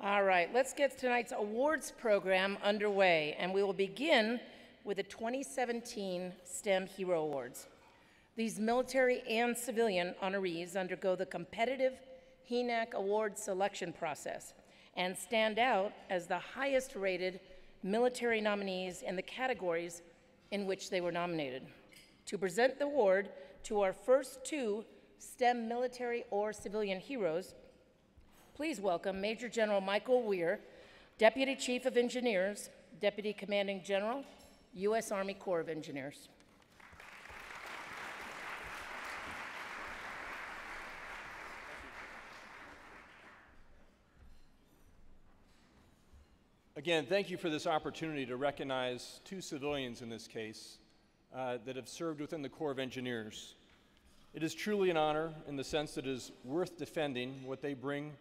All right, let's get tonight's awards program underway, and we will begin with the 2017 STEM Hero Awards. These military and civilian honorees undergo the competitive HENAC award selection process and stand out as the highest rated military nominees in the categories in which they were nominated. To present the award to our first two STEM military or civilian heroes, please welcome Major General Michael Wehr, Deputy Chief of Engineers, Deputy Commanding General, U.S. Army Corps of Engineers. Again, thank you for this opportunity to recognize two civilians in this case that have served within the Corps of Engineers. It is truly an honor in the sense that it is worth defending what they bring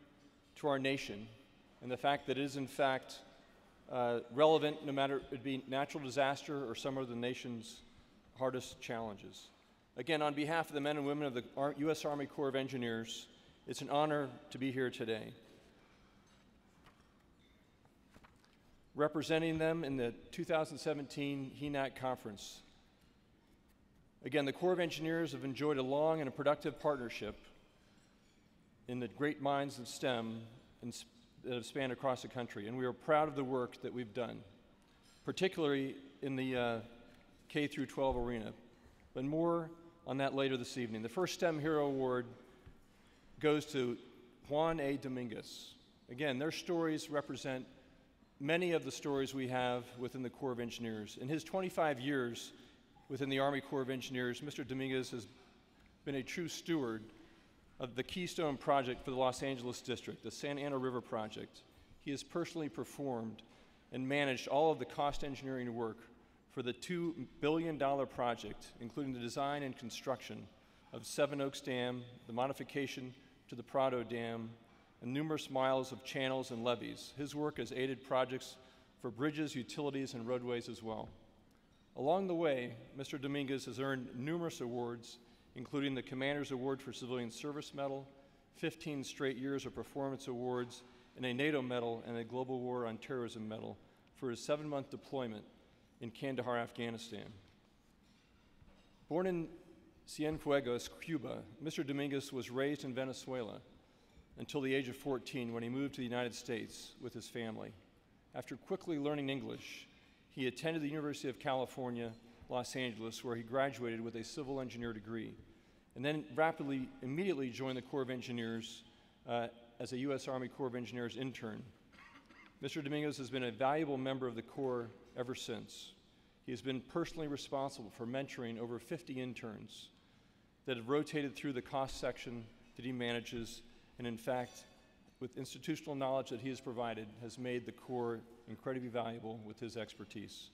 to our nation, and the fact that it is in fact relevant no matter it be natural disaster or some of the nation's hardest challenges. Again, on behalf of the men and women of the U.S. Army Corps of Engineers, it's an honor to be here today. Representing them in the 2017 HENAC conference. Again, the Corps of Engineers have enjoyed a long and a productive partnership in the great minds of STEM that have spanned across the country, and we are proud of the work that we've done, particularly in the K through 12 arena. But more on that later this evening. The first STEM Hero Award goes to Juan A. Dominguez. Again, their stories represent many of the stories we have within the Corps of Engineers. In his 25 years within the Army Corps of Engineers, Mr. Dominguez has been a true steward of the Keystone Project for the Los Angeles District, the Santa Ana River Project. He has personally performed and managed all of the cost engineering work for the $2 billion project, including the design and construction of Seven Oaks Dam, the modification to the Prado Dam, and numerous miles of channels and levees. His work has aided projects for bridges, utilities, and roadways as well. Along the way, Mr. Dominguez has earned numerous awards, including the Commander's Award for Civilian Service Medal, 15 straight years of performance awards, and a NATO medal and a Global War on Terrorism medal for his 7-month deployment in Kandahar, Afghanistan. Born in Cienfuegos, Cuba, Mr. Dominguez was raised in Venezuela until the age of 14 when he moved to the United States with his family. After quickly learning English, he attended the University of California, Los Angeles, where he graduated with a civil engineer degree, and then immediately joined the Corps of Engineers as a U.S. Army Corps of Engineers intern. Mr. Dominguez has been a valuable member of the Corps ever since. He has been personally responsible for mentoring over 50 interns that have rotated through the cost section that he manages, and in fact, with institutional knowledge that he has provided, has made the Corps incredibly valuable with his expertise.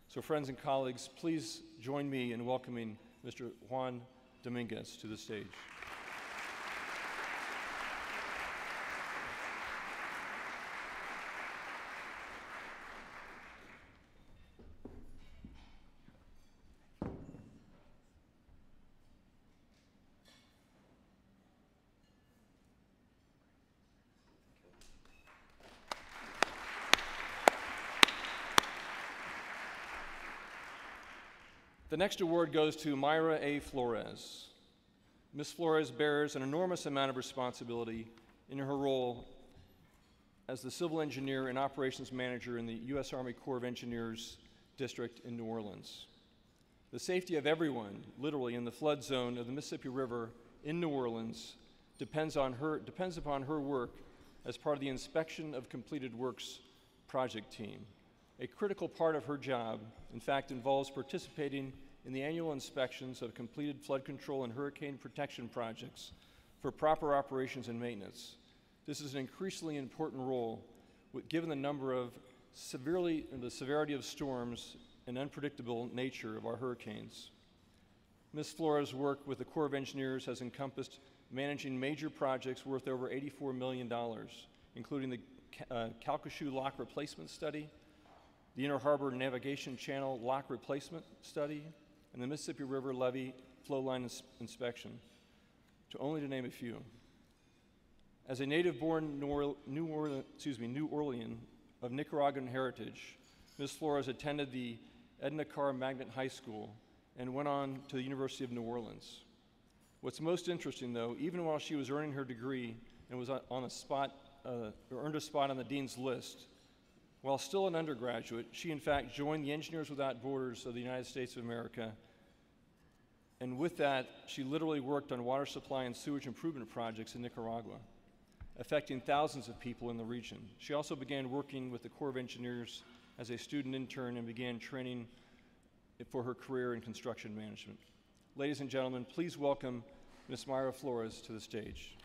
So friends and colleagues, please join me in welcoming Mr. Juan Dominguez to the stage. The next award goes to Myra A. Flores. Ms. Flores bears an enormous amount of responsibility in her role as the civil engineer and operations manager in the U.S. Army Corps of Engineers District in New Orleans. The safety of everyone, literally in the flood zone of the Mississippi River in New Orleans, depends upon her work as part of the Inspection of Completed Works project team. A critical part of her job, in fact, involves participating in the annual inspections of completed flood control and hurricane protection projects for proper operations and maintenance. This is an increasingly important role given the number of the severity of storms and unpredictable nature of our hurricanes. Ms. Flores' work with the Corps of Engineers has encompassed managing major projects worth over $84 million, including the Calcasieu Lock Replacement Study, the Inner Harbor Navigation Channel Lock Replacement Study, and the Mississippi River Levee Flow Line Inspection, only to name a few. As a native-born New Orleans of Nicaraguan heritage, Ms. Flores attended the Edna Carr Magnet High School and went on to the University of New Orleans. What's most interesting, though, even while she was earning her degree and was earned a spot on the dean's list, while still an undergraduate, she in fact joined the Engineers Without Borders of the United States of America. And with that, she literally worked on water supply and sewage improvement projects in Nicaragua, affecting thousands of people in the region. She also began working with the Corps of Engineers as a student intern and began training for her career in construction management. Ladies and gentlemen, please welcome Ms. Myra Flores to the stage.